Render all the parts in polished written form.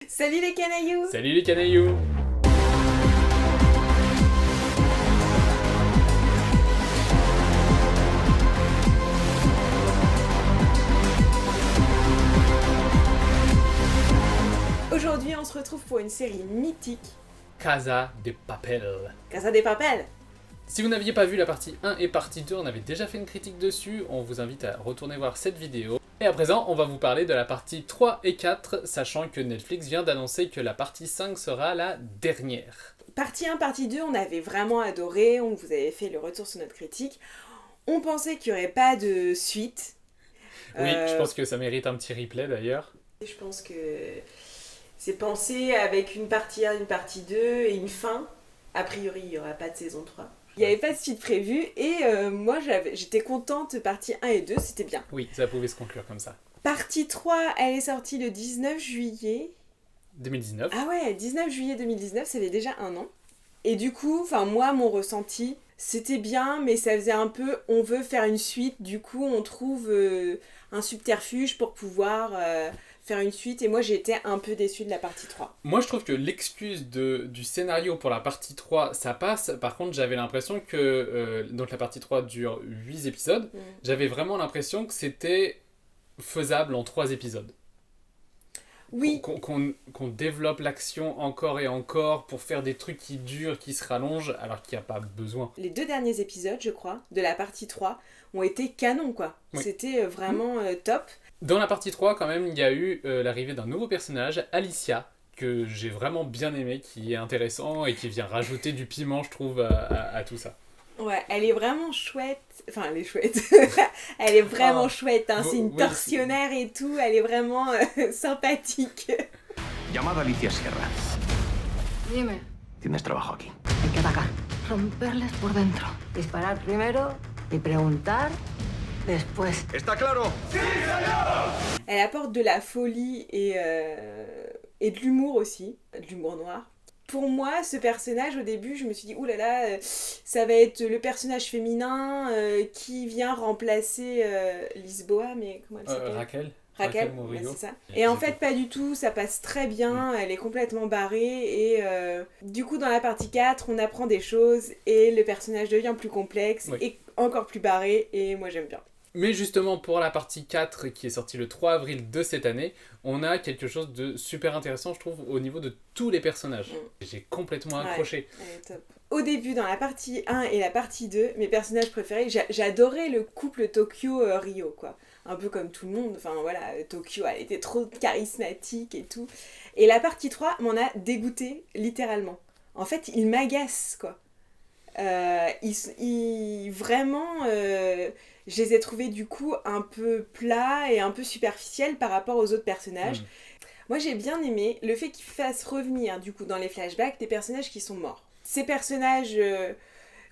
Salut les canailloux! Salut les canailloux! Aujourd'hui, on se retrouve pour une série mythique, Casa de Papel. Casa de Papel. Si vous n'aviez pas vu la partie 1 et partie 2, on avait déjà fait une critique dessus, on vous invite à retourner voir cette vidéo. Et à présent, on va vous parler de la partie 3 et 4, sachant que Netflix vient d'annoncer que la partie 5 sera la dernière. Partie 1, partie 2, on avait vraiment adoré, on vous avait fait le retour sur notre critique. On pensait qu'il n'y aurait pas de suite. Oui, je pense que ça mérite un petit replay d'ailleurs. Je pense que c'est pensé avec une partie 1, une partie 2 et une fin. A priori, il n'y aura pas de saison 3. Il n'y avait pas de suite prévue et moi j'étais contente, partie 1 et 2, c'était bien. Oui, ça pouvait se conclure comme ça. Partie 3, elle est sortie le 19 juillet. 2019. Ah ouais, 19 juillet 2019, ça fait déjà un an. Et du coup, moi, mon ressenti, c'était bien, mais ça faisait un peu, on veut faire une suite, du coup, on trouve un subterfuge pour pouvoir faire une suite. Et moi, j'ai été un peu déçue de la partie 3. Moi, je trouve que l'excuse du scénario pour la partie 3, ça passe. Par contre, j'avais l'impression que donc la partie 3 dure 8 épisodes. J'avais vraiment l'impression que c'était faisable en 3 épisodes. Oui. Qu'on développe l'action encore et encore pour faire des trucs qui durent, qui se rallongent, alors qu'il n'y a pas besoin. Les 2 derniers épisodes, je crois, de la partie 3, ont été canons, quoi. Oui. C'était vraiment top. Dans la partie 3, quand même, il y a eu l'arrivée d'un nouveau personnage, Alicia, que j'ai vraiment bien aimé, qui est intéressant et qui vient rajouter du piment, je trouve, à tout ça. Ouais, elle est vraiment chouette. Enfin, elle est chouette. Elle est vraiment chouette, hein. C'est une tortionnaire et tout. Elle est vraiment sympathique. Llamada Alicia Sierra. Dime. Tienes trabajo aquí. Hay que atacar. Romperles por dentro. Disparar primero y preguntar después. ¿Está claro? ¡Sí, señor! Elle apporte de la folie et de l'humour aussi. De l'humour noir. Pour moi, ce personnage, au début, je me suis dit, oulala, ça va être le personnage féminin qui vient remplacer Lisboa, mais comment elle s'appelle ? Raquel, ouais, c'est ça. Et en fait, pas du tout, ça passe très bien, elle est complètement barrée, et du coup, dans la partie 4, on apprend des choses, et le personnage devient plus complexe, et encore plus barré, et moi j'aime bien. Mais justement, pour la partie 4, qui est sortie le 3 avril de cette année, on a quelque chose de super intéressant, je trouve, au niveau de tous les personnages. J'ai complètement accroché. Ouais, top. Au début, dans la partie 1 et la partie 2, mes personnages préférés, j'adorais le couple Tokyo-Rio, quoi. Un peu comme tout le monde, enfin voilà, Tokyo, elle était trop charismatique et tout. Et la partie 3 m'en a dégoûté, littéralement. En fait, il m'agace, quoi. Vraiment, je les ai trouvés du coup un peu plats et un peu superficiels par rapport aux autres personnages. Moi, j'ai bien aimé le fait qu'ils fassent revenir, du coup, dans les flashbacks, des personnages qui sont morts. Ces personnages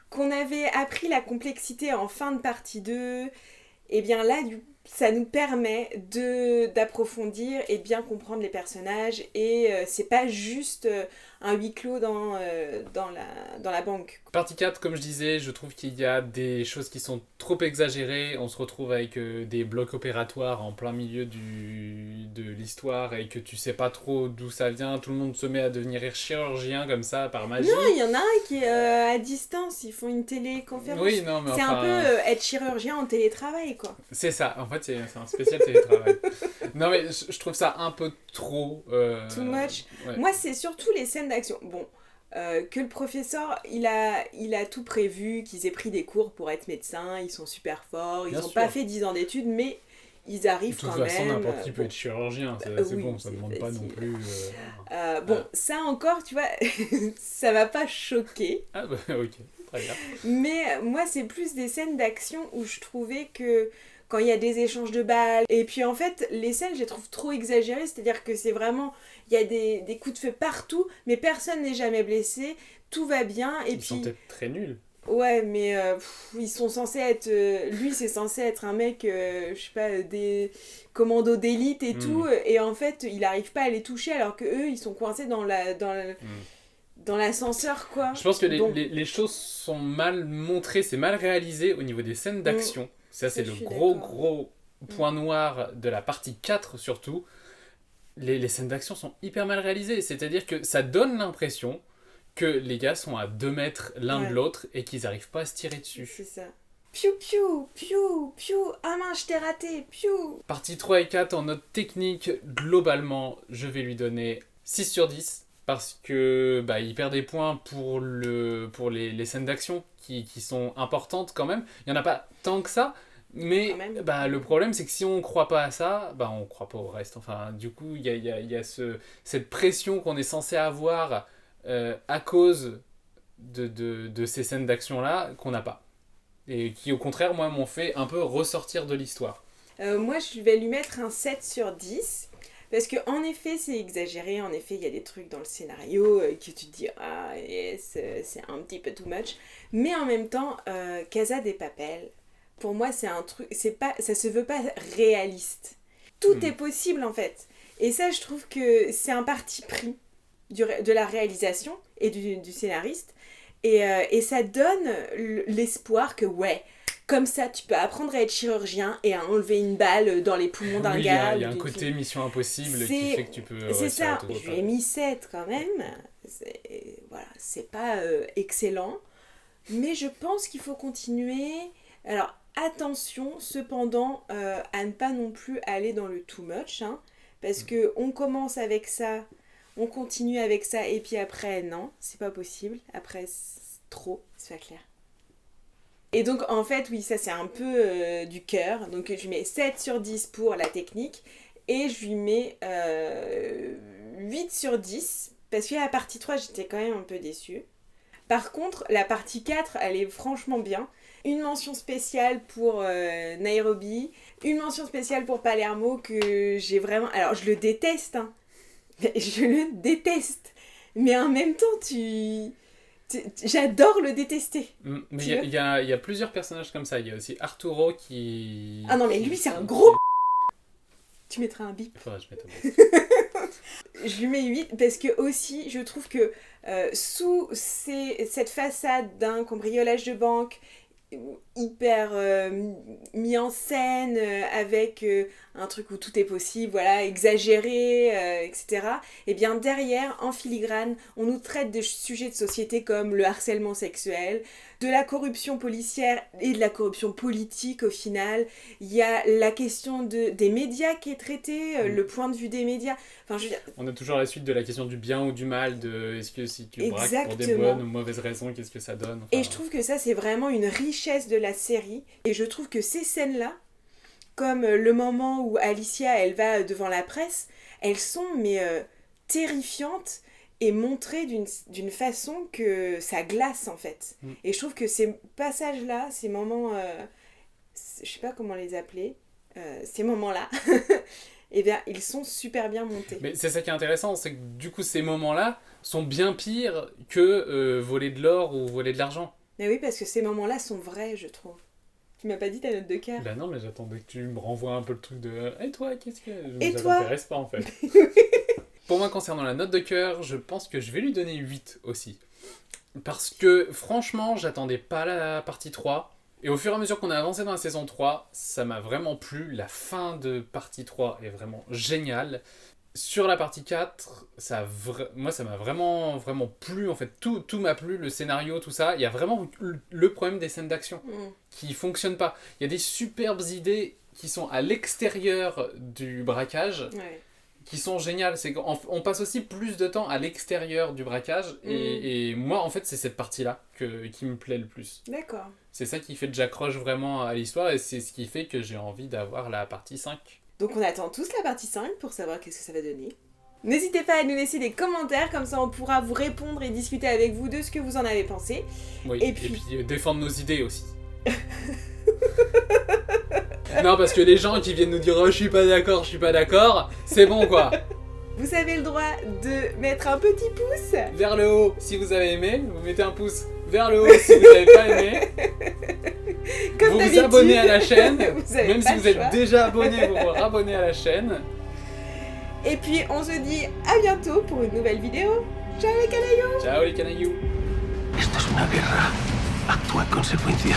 qu'on avait appris la complexité en fin de partie 2, et bien là, ça nous permet d'approfondir et de bien comprendre les personnages, et c'est pas juste un huis clos dans la banque. Partie 4, comme je disais, je trouve qu'il y a des choses qui sont trop exagérées. On se retrouve avec des blocs opératoires en plein milieu de l'histoire et que tu sais pas trop d'où ça vient. Tout le monde se met à devenir chirurgien comme ça, par magie. Non, il y en a un qui est à distance, ils font une téléconférence. Oui, non, mais c'est un peu être chirurgien en télétravail, quoi. C'est ça, en fait, c'est un spécial télétravail. Non, mais je trouve ça un peu trop... Too much. Ouais. Moi, c'est surtout les scènes d'action. Bon, que le professeur, il a tout prévu, qu'ils aient pris des cours pour être médecin, ils sont super forts, ils n'ont pas fait 10 ans d'études, mais ils arrivent quand même. De toute façon, n'importe qui peut être chirurgien, c'est oui, bon, ça ne demande pas non plus... ça encore, tu vois, ça m'a pas choqué. Ah bah ok, très bien. Mais moi, c'est plus des scènes d'action où je trouvais que quand il y a des échanges de balles, et puis en fait, les scènes, je les trouve trop exagérées, c'est-à-dire que c'est vraiment, il y a des coups de feu partout, mais personne n'est jamais blessé, tout va bien, et ils sont peut-être très nuls. Ouais, mais ils sont censés être... lui, c'est censé être un mec, je sais pas, des commandos d'élite et tout, et en fait, il arrive pas à les toucher, alors que eux, ils sont coincés dans l'ascenseur, quoi. Je pense que les choses sont mal montrées, c'est mal réalisé au niveau des scènes d'action. Ça, c'est le gros point noir de la partie 4, surtout. les scènes d'action sont hyper mal réalisées. C'est-à-dire que ça donne l'impression que les gars sont à 2 mètres l'un de l'autre et qu'ils n'arrivent pas à se tirer dessus. C'est ça. Piou, piou, piou, piou. Ah mince, je t'ai raté. Piou. Partie 3 et 4, en note technique, globalement, je vais lui donner 6 sur 10. Parce que il perd des points pour les scènes d'action qui sont importantes quand même. Il n'y en a pas tant que ça. Mais le problème, c'est que si on ne croit pas à ça, on ne croit pas au reste. Enfin, du coup, il y a cette pression qu'on est censé avoir à cause de ces scènes d'action-là qu'on n'a pas. Et qui, au contraire, moi, m'ont fait un peu ressortir de l'histoire. Moi, je vais lui mettre un 7 sur 10. Parce qu'en effet, c'est exagéré. En effet, il y a des trucs dans le scénario que tu te dis « Ah, yes, c'est un petit peu too much ». Mais en même temps, Casa de Papel, pour moi, c'est un truc... ça se veut pas réaliste. Tout est possible, en fait. Et ça, je trouve que c'est un parti pris de la réalisation et du scénariste. Et ça donne l'espoir que, comme ça, tu peux apprendre à être chirurgien et à enlever une balle dans les poumons d'un gars. Il y a un côté Mission Impossible qui fait que tu peux... C'est ça, je lui ai mis 7 quand même. C'est pas excellent. Mais je pense qu'il faut continuer. Alors, attention, cependant, à ne pas non plus aller dans le too much. Parce qu'on commence avec ça, on continue avec ça, et puis après, non, c'est pas possible. Après, c'est trop, c'est pas clair. Et donc, en fait, oui, ça, c'est un peu du cœur. Donc, je lui mets 7 sur 10 pour la technique. Et je lui mets 8 sur 10. Parce que la partie 3, j'étais quand même un peu déçue. Par contre, la partie 4, elle est franchement bien. Une mention spéciale pour Nairobi. Une mention spéciale pour Palermo que j'ai vraiment... Alors, je le déteste, Je le déteste. Mais en même temps, j'adore le détester. Mais il y a plusieurs personnages comme ça. Il y a aussi Arturo qui... Ah non, mais lui, c'est un gros... Tu mettras un bip. Faudrait que je mette un bip. Je lui mets 8 parce que aussi, je trouve que sous cette façade d'un cambriolage de banque hyper mis en scène avec un truc où tout est possible, voilà, exagéré, etc. Et bien derrière, en filigrane, on nous traite de sujets de société comme le harcèlement sexuel, de la corruption policière et de la corruption politique au final. Il y a la question des médias qui est traitée, le point de vue des médias. Enfin, je veux dire... On a toujours la suite de la question du bien ou du mal, de est-ce que si tu braques pour des bonnes ou mauvaises raisons, qu'est-ce que ça donne, Et je trouve que ça, c'est vraiment une richesse de la série. Et je trouve que ces scènes-là, comme le moment où Alicia, elle va devant la presse, elles sont terrifiantes et montrées d'une façon que ça glace en fait. Et je trouve que ces passages-là, ces moments, je sais pas comment les appeler, ces moments-là, eh bien, ils sont super bien montés. Mais c'est ça qui est intéressant, c'est que du coup, ces moments-là sont bien pires que voler de l'or ou voler de l'argent. Mais oui, parce que ces moments-là sont vrais, je trouve. Tu m'as pas dit ta note de cœur. Bah non, mais j'attendais que tu me renvoies un peu le truc de « Et toi, qu'est-ce que... » Et ça toi m'intéresse pas, en fait. Pour moi, concernant la note de cœur, je pense que je vais lui donner 8 aussi. Parce que, franchement, j'attendais pas la partie 3. Et au fur et à mesure qu'on a avancé dans la saison 3, ça m'a vraiment plu. La fin de partie 3 est vraiment géniale. Sur la partie 4, moi ça m'a vraiment plu, en fait, tout m'a plu, le scénario, tout ça. Il y a vraiment le problème des scènes d'action qui fonctionnent pas. Il y a des superbes idées qui sont à l'extérieur du braquage, qui sont géniales. C'est qu'on passe aussi plus de temps à l'extérieur du braquage, et moi en fait c'est cette partie-là qui me plaît le plus. D'accord. C'est ça qui fait que j'accroche vraiment à l'histoire, et c'est ce qui fait que j'ai envie d'avoir la partie 5. Donc on attend tous la partie 5 pour savoir qu'est-ce que ça va donner. N'hésitez pas à nous laisser des commentaires, comme ça on pourra vous répondre et discuter avec vous de ce que vous en avez pensé. Oui, et puis défendre nos idées aussi. Non, parce que les gens qui viennent nous dire « Oh, je suis pas d'accord », c'est bon quoi. Vous avez le droit de mettre un petit pouce vers le haut si vous avez aimé, vous mettez un pouce vers le haut si vous n'avez pas aimé. Comme vous vous abonnez à la chaîne, même si vous êtes déjà abonné, vous vous rabonnez à la chaîne. Et puis on se dit à bientôt pour une nouvelle vidéo. Ciao les canailloux. Ciao les canailloux. Esto es una guerra. Actúa en consecuencia.